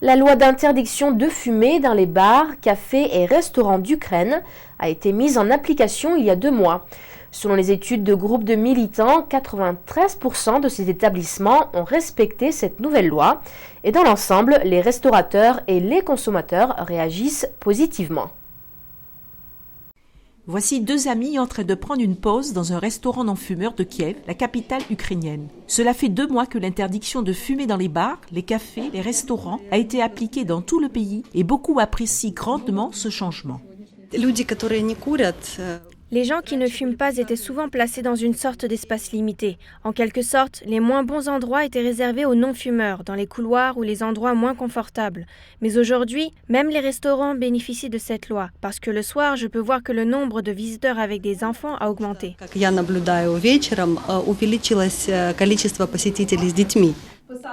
La loi d'interdiction de fumer dans les bars, cafés et restaurants d'Ukraine a été mise en application il y a 2 mois. Selon les études de groupes de militants, 93% de ces établissements ont respecté cette nouvelle loi et dans l'ensemble, les restaurateurs et les consommateurs réagissent positivement. Voici 2 amis en train de prendre une pause dans un restaurant non-fumeur de Kiev, la capitale ukrainienne. Cela fait 2 mois que l'interdiction de fumer dans les bars, les cafés, les restaurants a été appliquée dans tout le pays et beaucoup apprécient grandement ce changement. Les gens qui ne fument pas étaient souvent placés dans une sorte d'espace limité. En quelque sorte, les moins bons endroits étaient réservés aux non-fumeurs, dans les couloirs ou les endroits moins confortables. Mais aujourd'hui, même les restaurants bénéficient de cette loi, parce que le soir, je peux voir que le nombre de visiteurs avec des enfants a augmenté.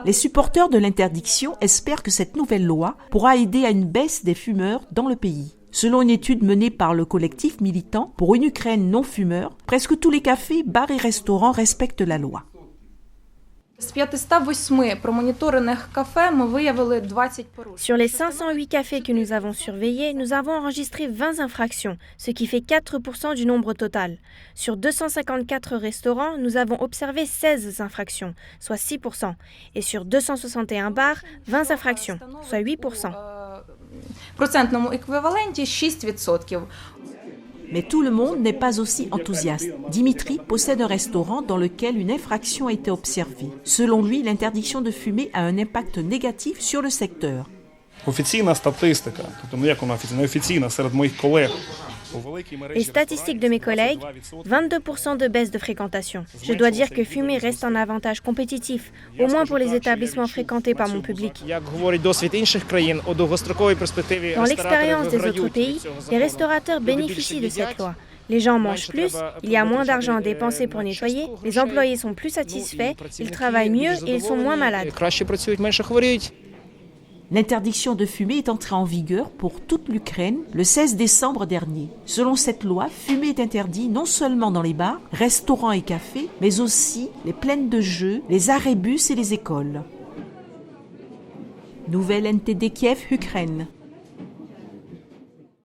Les supporters de l'interdiction espèrent que cette nouvelle loi pourra aider à une baisse des fumeurs dans le pays. Selon une étude menée par le collectif militant pour une Ukraine non-fumeur, presque tous les cafés, bars et restaurants respectent la loi. Sur les 508 cafés que nous avons surveillés, nous avons enregistré 20 infractions, ce qui fait 4% du nombre total. Sur 254 restaurants, nous avons observé 16 infractions, soit 6%. Et sur 261 bars, 20 infractions, soit 8%. Mais tout le monde n'est pas aussi enthousiaste. Dimitri possède un restaurant dans lequel une infraction a été observée. Selon lui, l'interdiction de fumer a un impact négatif sur le secteur. Les statistiques de mes collègues, 22% de baisse de fréquentation. Je dois dire que fumer reste un avantage compétitif, au moins pour les établissements fréquentés par mon public. Dans l'expérience des autres pays, les restaurateurs bénéficient de cette loi. Les gens mangent plus, il y a moins d'argent à dépenser pour nettoyer, les employés sont plus satisfaits, ils travaillent mieux et ils sont moins malades. L'interdiction de fumer est entrée en vigueur pour toute l'Ukraine le 16 décembre dernier. Selon cette loi, fumer est interdit non seulement dans les bars, restaurants et cafés, mais aussi les plaines de jeux, les arrêts bus et les écoles. Nouvelle NTD Kiev, Ukraine.